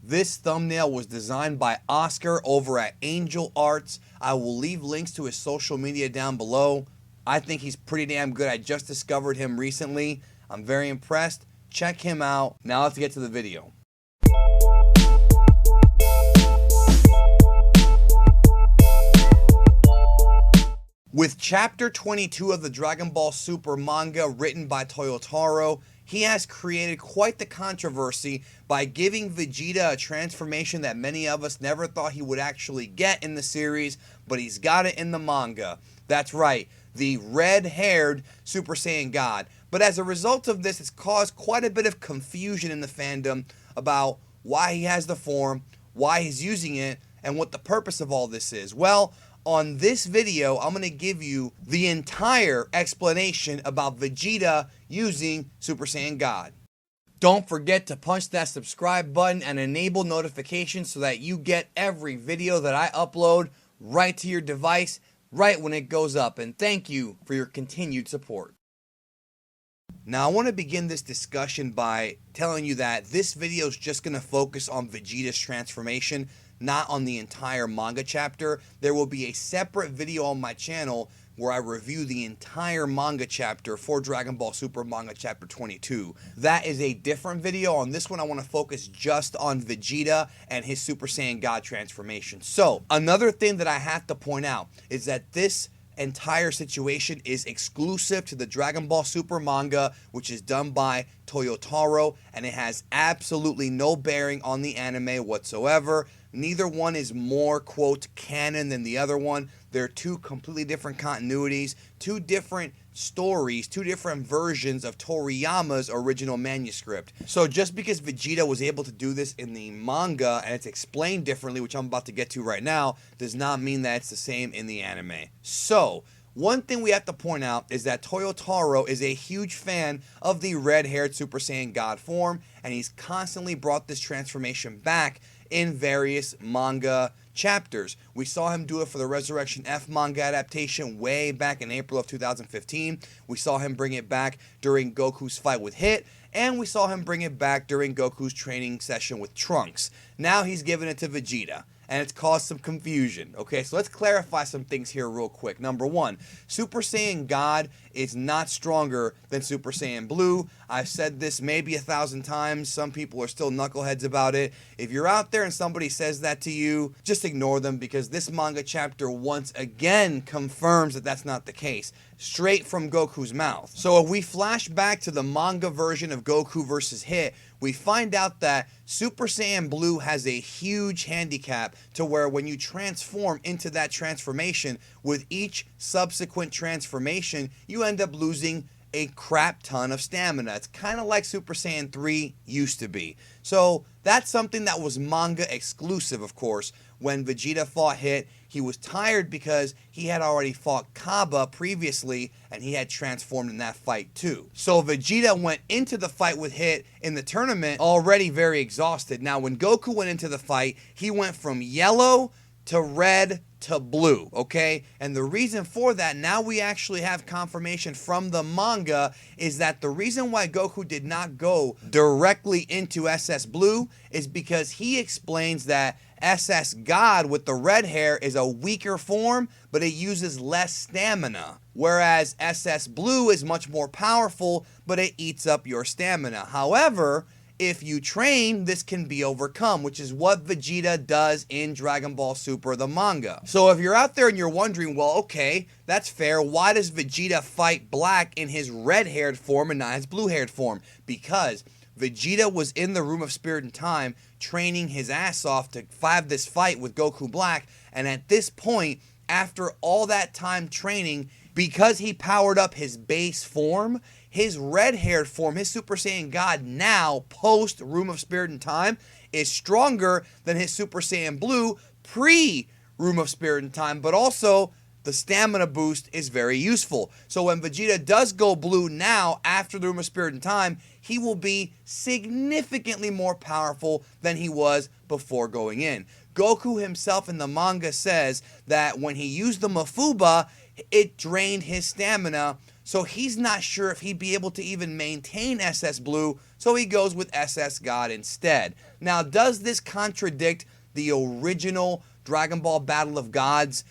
This thumbnail was designed by Oscar over at Angel Arts. I will leave links to his social media down below. I think he's pretty damn good. I just discovered him recently. I'm very impressed. Check him out. Now let's get to the video. With Chapter 22 of the Dragon Ball Super manga written by Toyotaro, he has created quite the controversy by giving Vegeta a transformation that many of us never thought he would actually get in the series, but he's got it in the manga. That's right, the red-haired Super Saiyan God. But as a result of this, it's caused quite a bit of confusion in the fandom about why he has the form, why he's using it, and what the purpose of all this is. Well, on this video, I'm going to give you the entire explanation about Vegeta using Super Saiyan God. Don't forget to punch that subscribe button and enable notifications so that you get every video that I upload right to your device, right when it goes up. And thank you for your continued support. Now, I want to begin this discussion by telling you that this video is just going to focus on Vegeta's transformation, not on the entire manga chapter. There will be a separate video on my channel where I review the entire manga chapter for Dragon Ball Super Manga Chapter 22. That is a different video. On this one, I want to focus just on Vegeta and his Super Saiyan God transformation. So, another thing that I have to point out is that this entire situation is exclusive to the Dragon Ball Super manga, which is done by Toyotaro, and it has absolutely no bearing on the anime whatsoever. Neither one is more, quote, canon than the other one. They're two completely different continuities, two different stories, two different versions of Toriyama's original manuscript. So just because Vegeta was able to do this in the manga and it's explained differently, which I'm about to get to right now, does not mean that it's the same in the anime. So, one thing we have to point out is that Toyotaro is a huge fan of the red-haired Super Saiyan God form, and he's constantly brought this transformation back in various manga chapters. We saw him do it for the Resurrection F manga adaptation way back in April of 2015. We saw him bring it back during Goku's fight with Hit, and we saw him bring it back during Goku's training session with Trunks. Now he's giving it to Vegeta, and it's caused some confusion. Okay, so let's clarify some things here real quick. Number one, Super Saiyan God is not stronger than Super Saiyan Blue. I've said this maybe 1,000 times. Some people are still knuckleheads about it. If you're out there and somebody says that to you, just ignore them, because this manga chapter once again confirms that that's not the case, straight from Goku's mouth. So if we flash back to the manga version of Goku versus Hit, we find out that Super Saiyan Blue has a huge handicap to where when you transform into that transformation, with each subsequent transformation, you end up losing a crap ton of stamina. It's kind of like Super Saiyan 3 used to be. So that's something that was manga exclusive, of course. When Vegeta fought Hit, he was tired because he had already fought Kaba previously and he had transformed in that fight too. So Vegeta went into the fight with Hit in the tournament already very exhausted. Now when Goku went into the fight, he went from yellow to red to blue, okay? And the reason for that, now we actually have confirmation from the manga, is that the reason why Goku did not go directly into SS Blue is because he explains that SS God with the red hair is a weaker form, but it uses less stamina. Whereas SS Blue is much more powerful, but it eats up your stamina. However, if you train, this can be overcome, which is what Vegeta does in Dragon Ball Super, the manga. So if you're out there and you're wondering, well, okay, that's fair. Why does Vegeta fight Black in his red-haired form and not his blue-haired form? Because Vegeta was in the Room of Spirit and Time training his ass off to have this fight with Goku Black, and at this point, after all that time training, because he powered up his base form, his red-haired form, his Super Saiyan God now, post Room of Spirit and Time, is stronger than his Super Saiyan Blue pre-Room of Spirit and Time, but also the stamina boost is very useful. So when Vegeta does go blue now, after the Room of Spirit and Time, he will be significantly more powerful than he was before going in. Goku himself in the manga says that when he used the Mafuba, it drained his stamina, So he's not sure if he'd be able to even maintain SS Blue, so he goes with SS God instead. Now, does this contradict the original Dragon Ball Battle of Gods,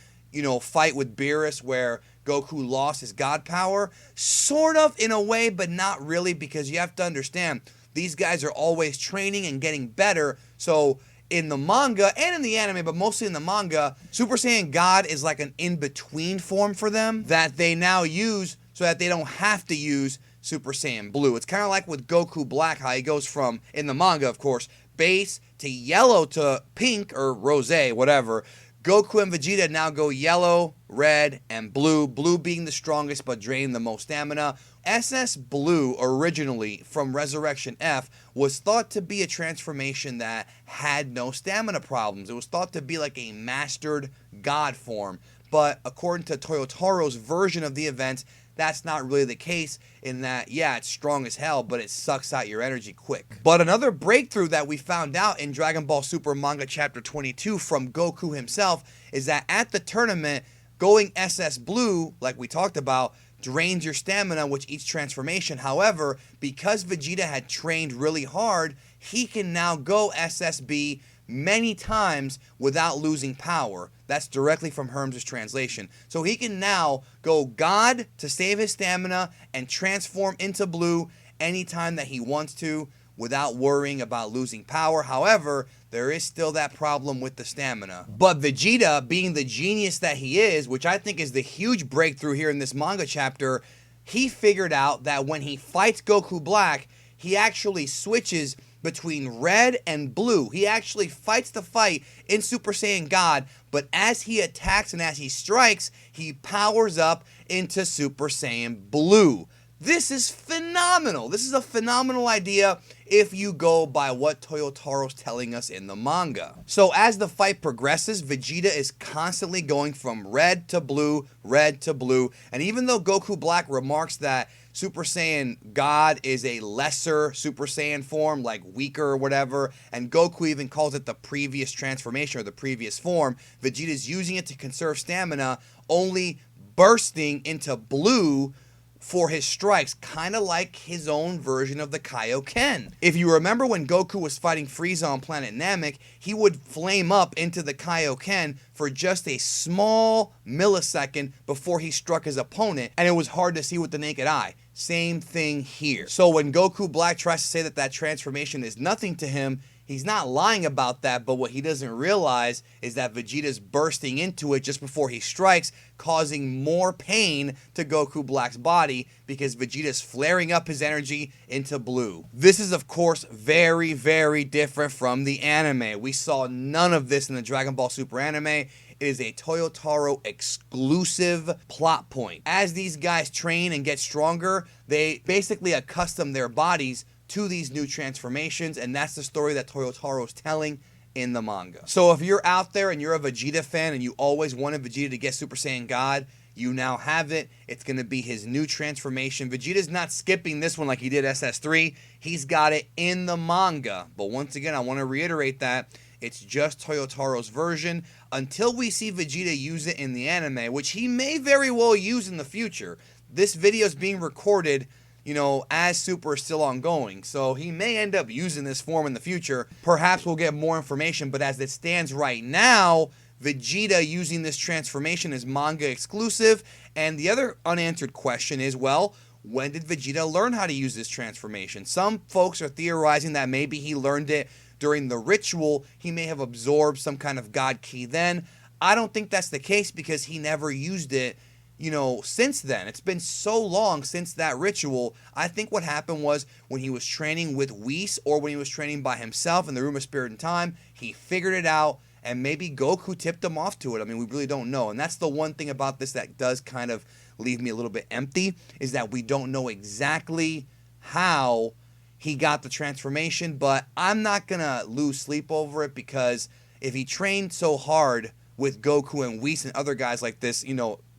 fight with Beerus where Goku lost his God power? Sort of, in a way, but not really, because you have to understand, these guys are always training and getting better. So in the manga and in the anime, but mostly in the manga, Super Saiyan God is like an in-between form for them that they now use so that they don't have to use Super Saiyan Blue. It's kind of like with Goku Black, how he goes from, in the manga of course, base to yellow to pink or rose, whatever. Goku and Vegeta now go yellow, red, and blue. Blue being the strongest but draining the most stamina. SS Blue, originally from Resurrection F, was thought to be a transformation that had no stamina problems. It was thought to be like a mastered God form. But according to Toyotaro's version of the event, that's not really the case, in that, yeah, it's strong as hell, but it sucks out your energy quick. But another breakthrough that we found out in Dragon Ball Super Manga Chapter 22 from Goku himself is that at the tournament, going SS Blue, like we talked about, drains your stamina with each transformation. However, because Vegeta had trained really hard, he can now go SSB many times without losing power. That's directly from Herms' translation. So he can now go God to save his stamina and transform into Blue anytime that he wants to without worrying about losing power. However, there is still that problem with the stamina. But Vegeta, being the genius that he is, which I think is the huge breakthrough here in this manga chapter, he figured out that when he fights Goku Black, he actually switches between red and blue. He actually fights the fight in Super Saiyan God, but as he attacks and as he strikes, he powers up into Super Saiyan Blue. This is phenomenal. This is a phenomenal idea if you go by what Toyotaro's telling us in the manga. So as the fight progresses, Vegeta is constantly going from red to blue, and even though Goku Black remarks that Super Saiyan God is a lesser Super Saiyan form, like weaker or whatever, and Goku even calls it the previous transformation or the previous form, Vegeta's using it to conserve stamina, only bursting into blue for his strikes, kind of like his own version of the Kaioken. If you remember when Goku was fighting Frieza on planet Namek, he would flame up into the Kaioken for just a small millisecond before he struck his opponent, and it was hard to see with the naked eye. Same thing here. So when Goku Black tries to say that that transformation is nothing to him, he's not lying about that, but what he doesn't realize is that Vegeta's bursting into it just before he strikes, causing more pain to Goku Black's body because Vegeta's flaring up his energy into blue. This is, of course, very, very different from the anime. We saw none of this in the Dragon Ball Super anime. It is a Toyotaro exclusive plot point. As these guys train and get stronger, they basically accustom their bodies to these new transformations, and that's the story that Toyotaro's telling in the manga. So if you're out there and you're a Vegeta fan and you always wanted Vegeta to get Super Saiyan God, you now have it. It's going to be his new transformation. Vegeta's not skipping this one like he did SS3. He's got it in the manga. But once again, I want to reiterate that it's just Toyotaro's version until we see Vegeta use it in the anime, which he may very well use in the future. This video is being recorded, as Super is still ongoing. So he may end up using this form in the future. Perhaps we'll get more information, but as it stands right now, Vegeta using this transformation is manga exclusive. And the other unanswered question is, well, when did Vegeta learn how to use this transformation? Some folks are theorizing that maybe he learned it during the ritual. He may have absorbed some kind of God ki then. I don't think that's the case because he never used it since then. It's been so long since that ritual. I think what happened was when he was training with Whis or when he was training by himself in the Room of Spirit and Time, he figured it out and maybe Goku tipped him off to it. I mean, we really don't know. And that's the one thing about this that does kind of leave me a little bit empty, is that we don't know exactly how he got the transformation, but I'm not going to lose sleep over it because if he trained so hard with Goku and Whis and other guys like this,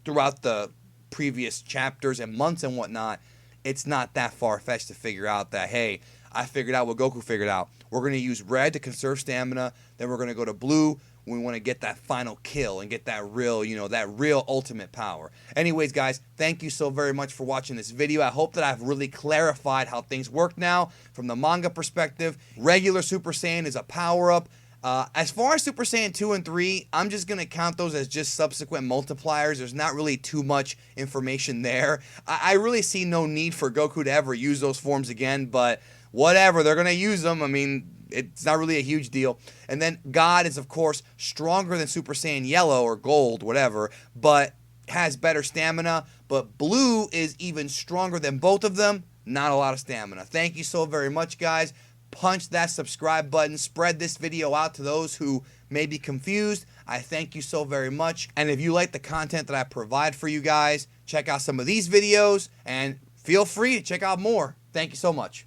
throughout the previous chapters and months and whatnot, it's not that far-fetched to figure out that, hey, I figured out what Goku figured out. We're going to use red to conserve stamina. Then we're going to go to blue when we want to get that final kill and get that real, that real ultimate power. Anyways, guys, thank you so very much for watching this video. I hope that I've really clarified how things work now from the manga perspective. Regular Super Saiyan is a power-up. As far as Super Saiyan 2 and 3, I'm just going to count those as just subsequent multipliers. There's not really too much information there. I really see no need for Goku to ever use those forms again, but whatever, they're going to use them. I mean, it's not really a huge deal. And then God is, of course, stronger than Super Saiyan Yellow or Gold, whatever, but has better stamina. But Blue is even stronger than both of them. Not a lot of stamina. Thank you so very much, guys. Punch that subscribe button. Spread this video out to those who may be confused. I thank you so very much. And if you like the content that I provide for you guys, check out some of these videos and feel free to check out more. Thank you so much.